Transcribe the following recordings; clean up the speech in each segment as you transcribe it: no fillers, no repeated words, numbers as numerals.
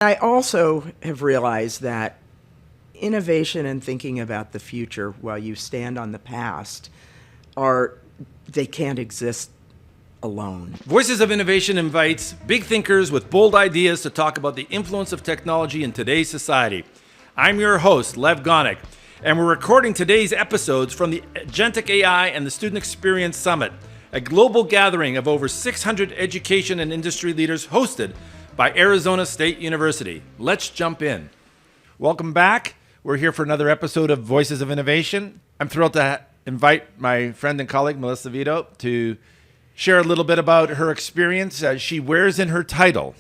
I also have realized that innovation and thinking about the future while you stand on the past they can't exist alone. Voices of Innovation invites big thinkers with bold ideas to talk about the influence of technology in today's society. I'm your host, Lev Gonick, and we're recording today's episodes from the Agentic AI and the Student Experience Summit, a global gathering of over 600 education and industry leaders hosted by Arizona State University. Let's jump in. Welcome back. We're here for another episode of Voices of Innovation. I'm thrilled to invite my friend and colleague, Melissa Vito, to share a little bit about her experience. She wears in her title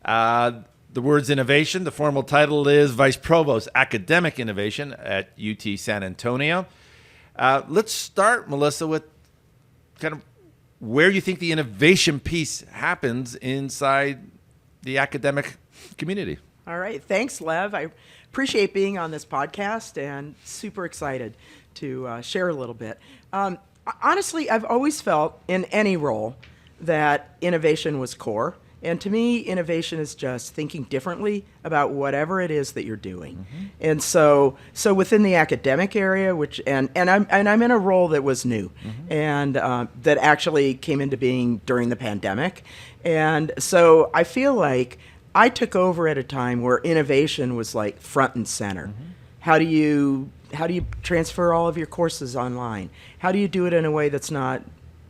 the words innovation. The formal title is Vice Provost, Academic Innovation at UT San Antonio. Let's start, Melissa, with kind of where you think the innovation piece happens inside the academic community. All right. Thanks, Lev. I appreciate being on this podcast and super excited to share a little bit. Honestly, I've always felt in any role that innovation was core. And to me, innovation is just thinking differently about whatever it is that you're doing. Mm-hmm. And so within the academic area, I'm in a role that was new, mm-hmm. and that actually came into being during the pandemic. And so I feel like I took over at a time where innovation was like front and center. Mm-hmm. How do you transfer all of your courses online? How do you do it in a way that's not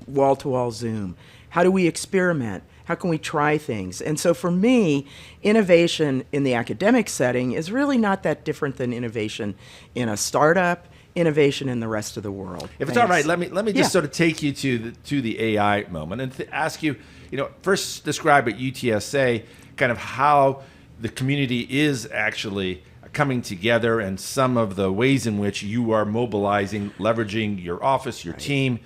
wall-to-wall Zoom? How do we experiment? How can we try things? And so for me, innovation in the academic setting is really not that different than innovation in a startup, innovation in the rest of the world. If it's all right, let me just sort of take you to the AI moment and ask you, first describe at UTSA kind of how the community is actually coming together and some of the ways in which you are mobilizing, leveraging your office, your team,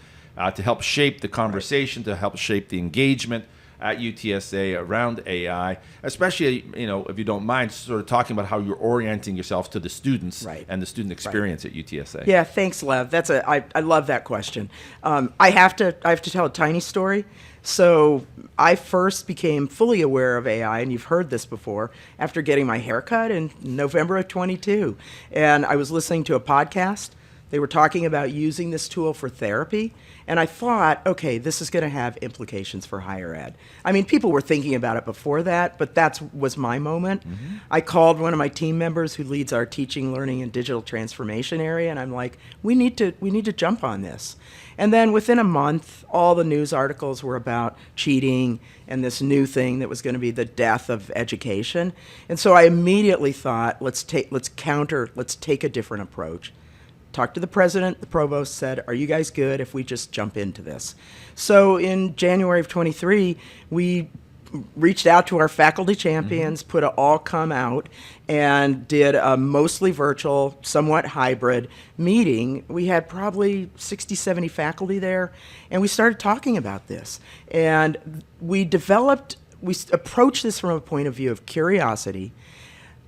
to help shape the conversation, to help shape the engagement at UTSA around AI, especially, if you don't mind, sort of talking about how you're orienting yourself to the students and the student experience at UTSA. Yeah, thanks, Lev. I love that question. I have to tell a tiny story. So I first became fully aware of AI, and you've heard this before, after getting my haircut in November of 22. And I was listening to a podcast. They were talking about using this tool for therapy. And I thought, okay, this is going to have implications for higher ed. I mean, people were thinking about it before that, but that was my moment. Mm-hmm. I called one of my team members who leads our teaching, learning, and digital transformation area, and I'm like, we need to jump on this. And then within a month, all the news articles were about cheating and this new thing that was going to be the death of education. And so I immediately thought, let's take a different approach. Talked to the president, the provost said, are you guys good if we just jump into this? So in January of 23, we reached out to our faculty champions, mm-hmm. put an all come out, and did a mostly virtual, somewhat hybrid meeting. We had probably 60, 70 faculty there, and we started talking about this. And we approached this from a point of view of curiosity,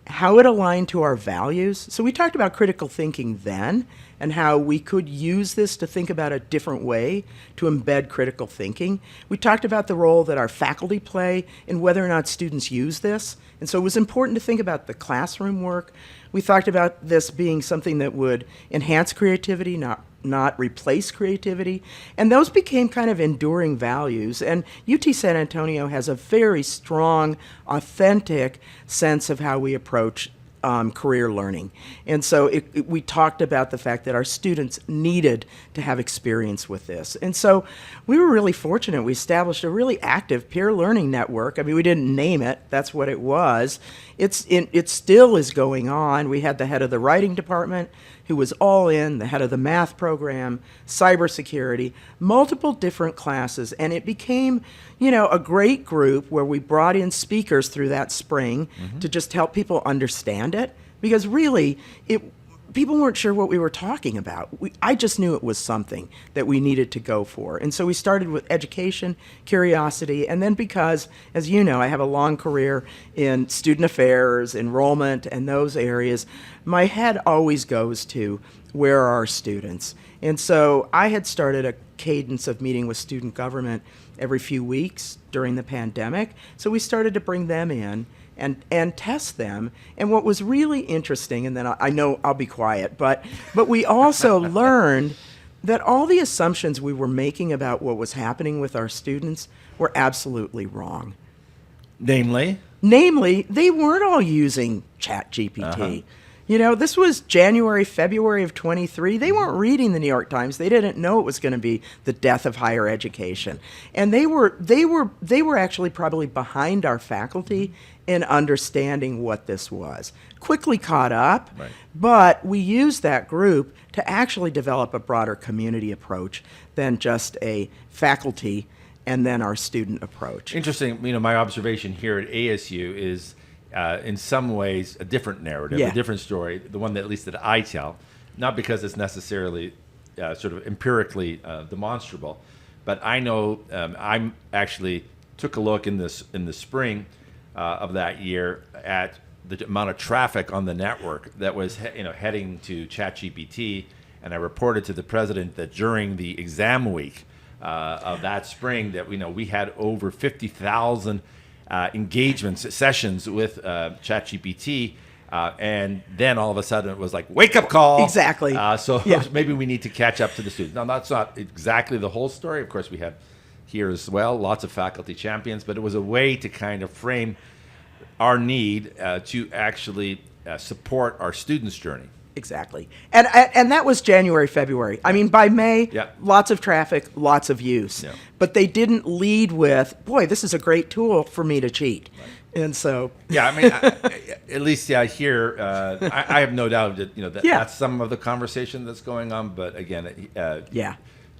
how it aligned to our values. So we talked about critical thinking then and how we could use this to think about a different way to embed critical thinking. We talked about the role that our faculty play in whether or not students use this. And so it was important to think about the classroom work. We talked about this being something that would enhance creativity, not replace creativity. And those became kind of enduring values. And UT San Antonio has a very strong, authentic sense of how we approach career learning. And so we talked about the fact that our students needed to have experience with this. And so we were really fortunate. We established a really active peer learning network. I mean, we didn't name it. That's what it was. It still is going on. We had the head of the writing department who was all in, the head of the math program, cybersecurity, multiple different classes. And it became, a great group where we brought in speakers through that spring mm-hmm. to just help people understand it. Because really, people weren't sure what we were talking about. I just knew it was something that we needed to go for. And so we started with education, curiosity, and then because, as you know, I have a long career in student affairs, enrollment, and those areas, my head always goes to where are our students? And so I had started a cadence of meeting with student government every few weeks during the pandemic. So we started to bring them in and test them. And what was really interesting, and then I know I'll be quiet, but we also learned that all the assumptions we were making about what was happening with our students were absolutely wrong. Namely, they weren't all using ChatGPT. This was January, February of 23. They weren't reading the New York Times. They didn't know it was going to be the death of higher education. And they were actually probably behind our faculty in understanding what this was. Quickly caught up, right. But we used that group to actually develop a broader community approach than just a faculty and then our student approach. Interesting. My observation here at ASU is, in some ways, a different narrative, Yeah. a different story, the one that at least that I tell, not because it's necessarily sort of empirically demonstrable, but I know I actually took a look in the spring of that year at the amount of traffic on the network that was heading to ChatGPT, and I reported to the president that during the exam week of that spring that we had over 50,000 engagements, sessions with ChatGPT, and then all of a sudden it was like, wake up call. Exactly. So Yeah. maybe we need to catch up to the students. Now, that's not exactly the whole story. Of course, we have here as well lots of faculty champions, but it was a way to kind of frame our need to actually support our students' journey. Exactly. And that was January, February. I mean, by May, Yeah. lots of traffic, lots of use. Yeah. But they didn't lead with, boy, this is a great tool for me to cheat. And so... Yeah, I mean, at least here, I have no doubt that, Yeah. that's some of the conversation that's going on. But again, Yeah.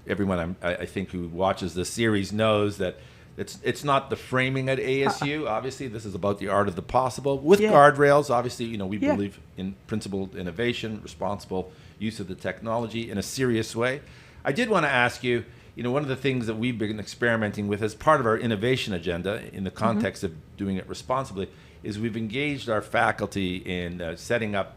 everyone I think who watches this series knows that it's not the framing at ASU. Obviously, this is about the art of the possible with Yeah. guardrails. Obviously, we Yeah. believe in principled innovation, responsible use of the technology in a serious way. I did want to ask you, one of the things that we've been experimenting with as part of our innovation agenda in the context of doing it responsibly is we've engaged our faculty in setting up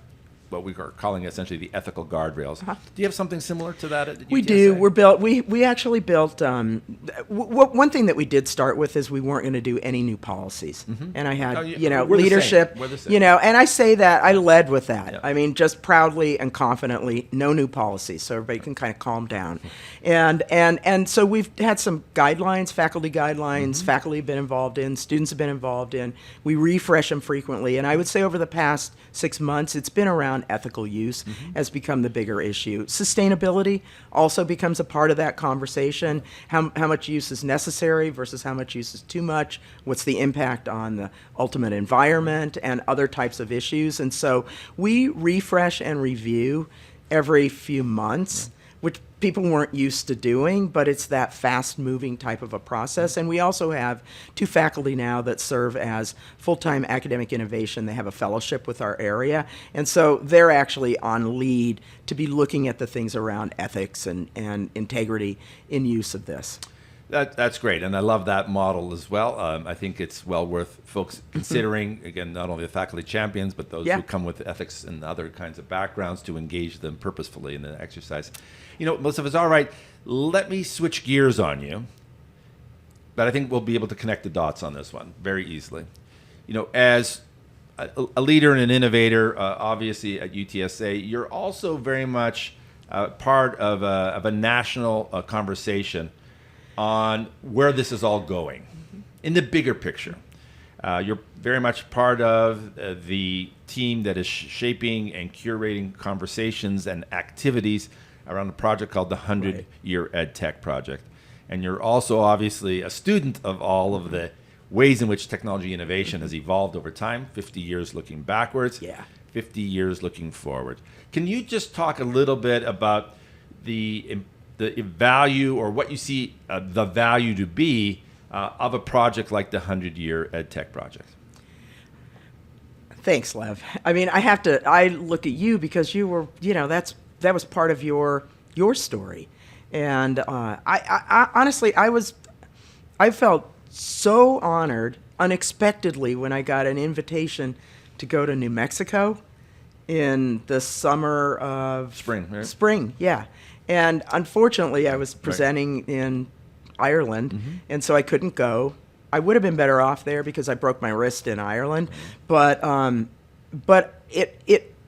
what we are calling essentially the ethical guardrails. Do you have something similar to that at UTSA? We do. We actually built. One thing that we did start with is we weren't going to do any new policies, and I had we're the leadership. same. We're the same. And I say that I led with that. Yeah. I mean, just proudly and confidently, no new policies, so everybody can kind of calm down. And so we've had some guidelines, faculty guidelines. Faculty have been involved in, students have been involved in. We refresh them frequently, and I would say over the past 6 months, it's been around ethical use has become the bigger issue. Sustainability also becomes a part of that conversation. How much use is necessary versus how much use is too much? What's the impact on the ultimate environment and other types of issues? And so we refresh and review every few months, which people weren't used to doing, but it's that fast-moving type of a process. And we also have 2 faculty now that serve as full-time academic innovation. They have a fellowship with our area, and so they're actually on lead to be looking at the things around ethics and integrity in use of this. That's great, and I love that model as well. I think it's well worth folks considering, again, not only the faculty champions, but those who come with ethics and other kinds of backgrounds to engage them purposefully in the exercise. Melissa, if it's all right, let me switch gears on you, but I think we'll be able to connect the dots on this one very easily. As a leader and an innovator, obviously at UTSA, you're also very much part of a national conversation on where this is all going in the bigger picture. You're very much part of the team that is shaping and curating conversations and activities around a project called the 100-Year Ed Tech Project. And you're also obviously a student of all of the ways in which technology innovation has evolved over time, 50 years looking backwards, 50 years looking forward. Can you just talk a little bit about the value or what you see the value to be of a project like the 100-Year Ed Tech Project? Thanks, Lev. I mean, I look at you because you were, that was part of your story. And I honestly, I felt so honored unexpectedly when I got an invitation to go to New Mexico in the summer of... Spring, right? Spring, yeah. And unfortunately, I was presenting in Ireland, and so I couldn't go. I would have been better off there because I broke my wrist in Ireland, but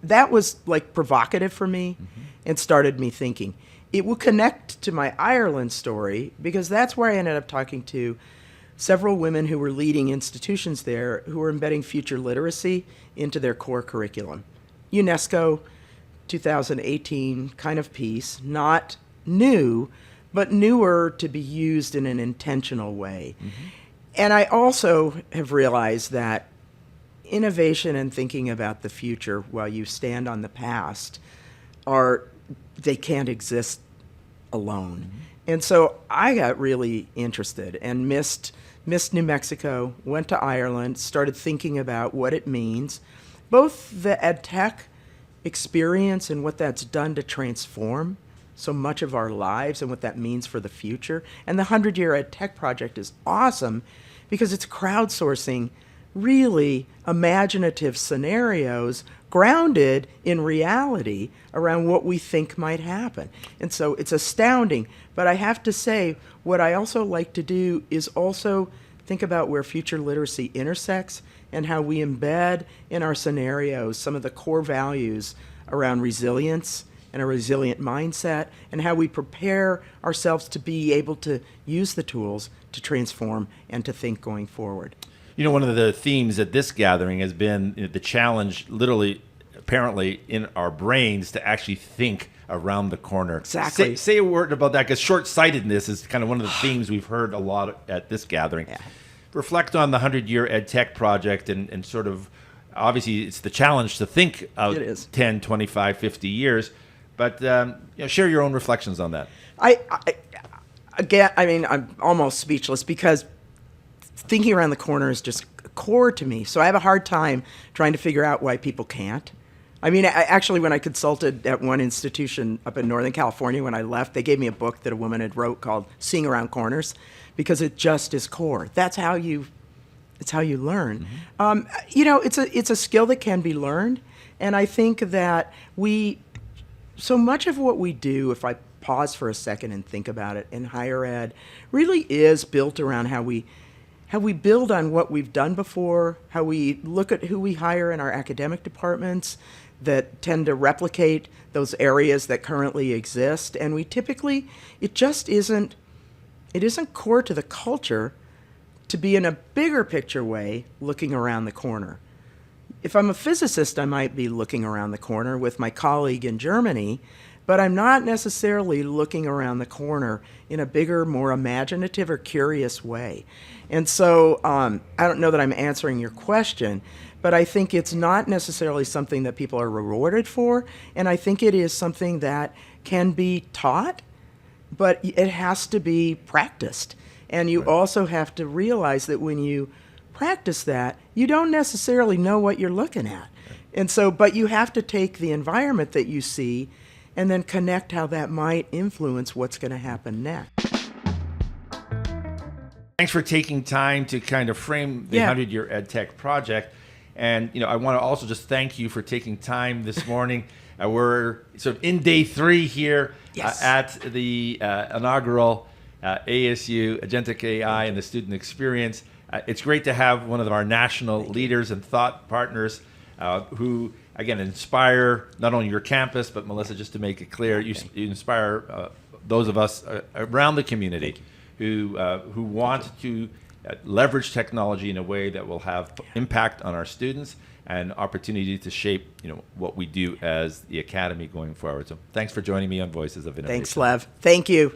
that was like provocative for me and started me thinking. It will connect to my Ireland story because that's where I ended up talking to several women who were leading institutions there who were embedding future literacy into their core curriculum. UNESCO 2018 kind of piece, not new, but newer to be used in an intentional way. And I also have realized that innovation and thinking about the future while you stand on the past they can't exist alone. And so I got really interested and missed New Mexico, went to Ireland, started thinking about what it means, both the ed tech experience and what that's done to transform so much of our lives and what that means for the future. And the 100-Year Ed Tech Project is awesome because it's crowdsourcing really imaginative scenarios grounded in reality around what we think might happen. And so it's astounding. But I have to say, what I also like to do is also think about where future literacy intersects and how we embed in our scenarios some of the core values around resilience and a resilient mindset, and how we prepare ourselves to be able to use the tools to transform and to think going forward. You know, one of the themes at this gathering has been the challenge, literally, apparently, in our brains to actually think around the corner. Exactly. Say a word about that, because short-sightedness is kind of one of the themes we've heard a lot at this gathering. Yeah. Reflect on the 100-Year Ed Tech Project and sort of, obviously, it's the challenge to think out 10, 25, 50 years. But share your own reflections on that. I'm almost speechless because thinking around the corner is just core to me. So I have a hard time trying to figure out why people can't. I mean, actually, when I consulted at one institution up in Northern California, when I left, they gave me a book that a woman had wrote called Seeing Around Corners, because it just is core. It's how you learn. It's a skill that can be learned. And I think that so much of what we do, if I pause for a second and think about it, in higher ed, really is built around how we build on what we've done before, how we look at who we hire in our academic departments that tend to replicate those areas that currently exist. And we typically, it isn't core to the culture to be in a bigger picture way looking around the corner. If I'm a physicist, I might be looking around the corner with my colleague in Germany, but I'm not necessarily looking around the corner in a bigger, more imaginative or curious way. And so I don't know that I'm answering your question, but I think it's not necessarily something that people are rewarded for, and I think it is something that can be taught, but it has to be practiced. And you also have to realize that when you practice that, you don't necessarily know what you're looking at. And so, but you have to take the environment that you see and then connect how that might influence what's going to happen next. Thanks for taking time to kind of frame the 100-Year Ed Tech Project. And, I want to also just thank you for taking time this morning. We're sort of in day 3 here at the inaugural ASU Agentic AI and the Student Experience. It's great to have one of our national leaders and thought partners who, again, inspire not only your campus, but Melissa, just to make it clear, you inspire those of us around the community who want to leverage technology in a way that will have impact on our students and opportunity to shape what we do as the academy going forward. So thanks for joining me on Voices of Innovation. Thanks, Lev. Thank you.